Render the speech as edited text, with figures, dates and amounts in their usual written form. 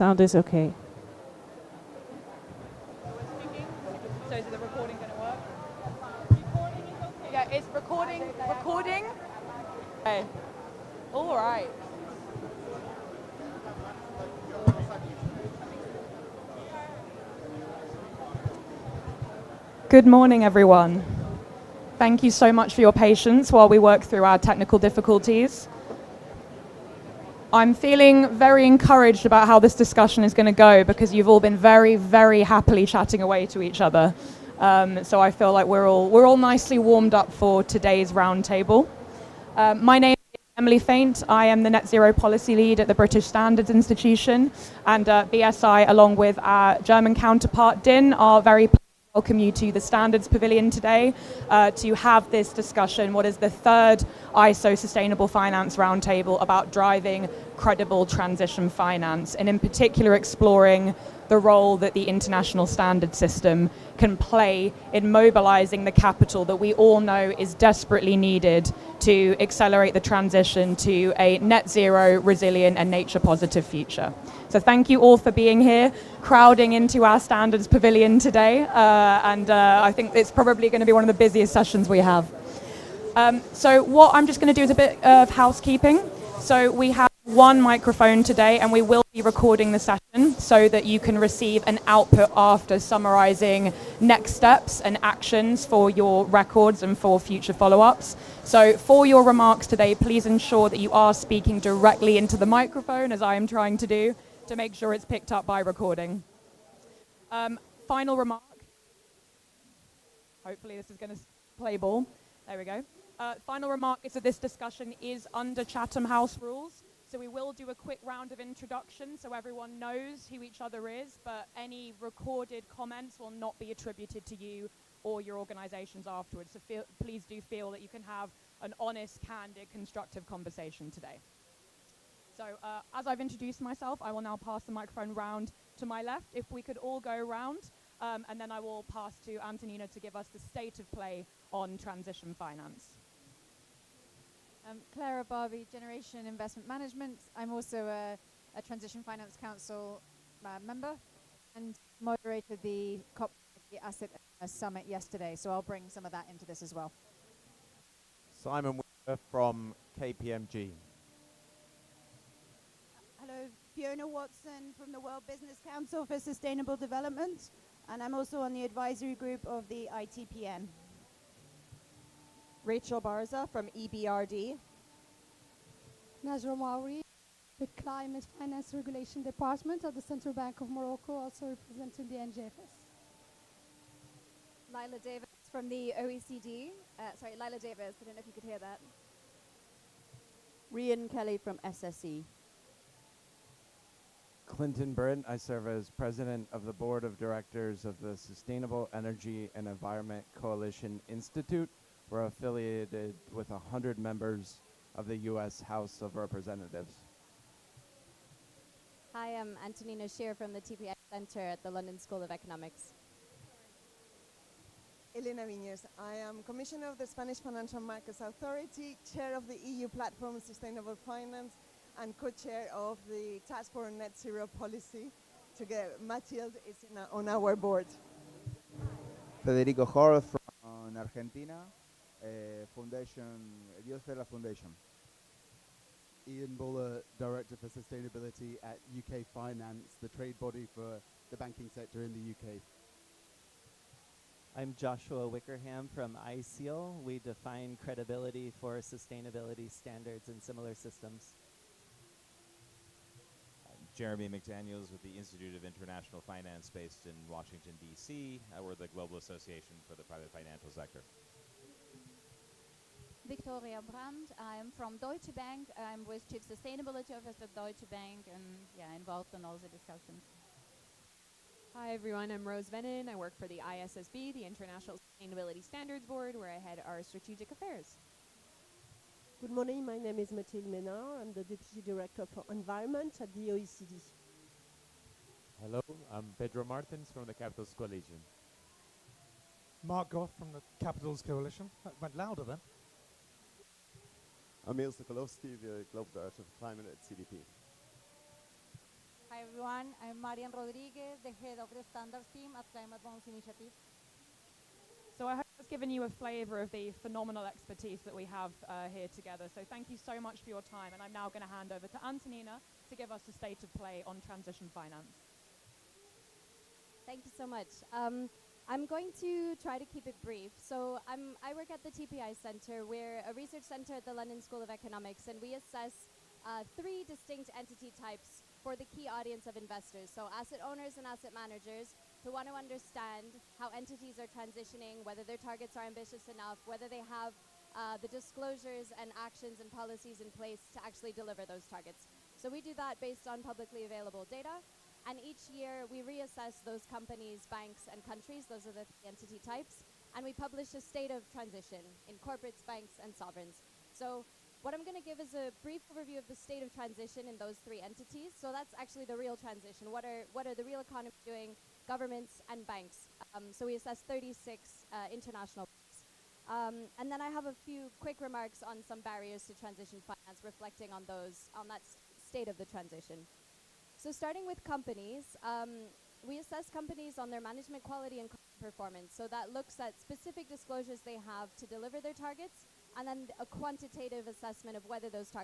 Sound is okay. So is the recording going to work? Yeah, it's recording. Recording. Okay. All right. Good morning, everyone. Thank you so much for your patience while we work through our technical difficulties. I'm feeling very encouraged about how this discussion is going to go because you've all been very, very happily chatting away to each other. So I feel like we're all nicely warmed up for today's roundtable. My name is Emily Faint. I am the Net Zero Policy Lead at the British Standards Institution, and BSI, along with our German counterpart DIN, are very pleased to welcome you to the Standards Pavilion today to have this discussion, what is the third ISO Sustainable Finance Roundtable about driving credible transition finance, and in particular exploring the role that the international standard system can play in mobilizing the capital that we all know is desperately needed to accelerate the transition to a net zero, resilient and nature positive future. So thank you all for being here, crowding into our standards pavilion today, and I think it's probably going to be one of the busiest sessions we have. So what I'm just going to do is a bit of housekeeping. So we have one microphone today, and we will be recording the session so that you can receive an output after summarizing next steps and actions for your records and for future follow-ups. So for your remarks today, please ensure that you are speaking directly into the microphone, as I am trying to do, to make sure it's picked up by recording. Final remark. Hopefully this is going to play ball. There we go. Final remark is that this discussion is under Chatham House rules. So we will do a quick round of introduction so everyone knows who each other is, but any recorded comments will not be attributed to you or your organizations afterwards. So please do feel that you can have an honest, candid, constructive conversation today. So as I've introduced myself, I will now pass the microphone round to my left. If we could all go around, and then I will pass to Antonina to give us the state of play on transition finance. Clara Barbie, Generation Investment Management. I'm also a Transition Finance Council member and moderated the COP30 Asset Summit yesterday, so I'll bring some of that into this as well. Simon Whitaker from KPMG. Hello, Fiona Watson from the World Business Council for Sustainable Development, and I'm also on the advisory group of the ITPN. Rachel Barza from EBRD. Nazra Mauri with Climate Finance Regulation Department at the Central Bank of Morocco, also representing the NGFS. Lila Davis from the OECD. Lila Davis, I don't know if you could hear that. Rian Kelly from SSE. Clinton Brent. I serve as president of the board of directors of the Sustainable Energy and Environment Coalition Institute. We're affiliated with 100 members of the U.S. House of Representatives. Hi, I'm Antonina Shear from the TPI Center at the London School of Economics. Elena Viñes. I am Commissioner of the Spanish Financial Markets Authority, Chair of the EU Platform on Sustainable Finance, and co-chair of the Task Force on Net Zero Policy. Together, Mathilde is on our board. Federico Horth from Argentina, Biosfera Foundation. Ian Buller, Director for Sustainability at UK Finance, the trade body for the banking sector in the UK. I'm Joshua Wickerham from ISEAL. We define credibility for sustainability standards in similar systems. Jeremy McDaniels with the Institute of International Finance based in Washington, D.C. We're the Global Association for the Private Financial Sector. Victoria Brandt. I'm from Deutsche Bank. I'm with Chief Sustainability Officer at Deutsche Bank and involved in all the discussions. Hi everyone, I'm Rose Venin. I work for the ISSB, the International Sustainability Standards Board, where I head our strategic affairs. Good morning, my name is Mathilde Ménard. I'm the Deputy Director for Environment at the OECD. Hello, I'm Pedro Martins from the Capitals Coalition. Mark Goff from the Capitals Coalition. That went louder then. I'm Emil Sokolowski, the Global Director for Climate at CDP. Hi Hi everyone, I'm Marian Rodriguez, the head of the standards team at Climate Bonds Initiative. So I hope that's given you a flavor of the phenomenal expertise that we have here together. So thank you so much for your time. And I'm now going to hand over to Antonina to give us the state of play on transition finance. Thank you so much. I'm going to try to keep it brief. So I work at the TPI Center. We're a research center at the London School of Economics, and we assess 3 distinct entity types for the key audience of investors. So asset owners and asset managers who want to understand how entities are transitioning, whether their targets are ambitious enough, whether they have the disclosures and actions and policies in place to actually deliver those targets. So we do that based on publicly available data. And each year we reassess those companies, banks, and countries. Those are the 3 entity types. And we publish a state of transition in corporates, banks, and sovereigns. So what I'm going to give is a brief overview of the state of transition in those 3 entities. So that's actually the real transition. What are the real economy doing, governments and banks? So we assess 36 international banks. And then I have a few quick remarks on some barriers to transition finance, reflecting on that state of the transition. So starting with companies, we assess companies on their management quality and performance. So that looks at specific disclosures they have to deliver their targets, and then a quantitative assessment of whether those targets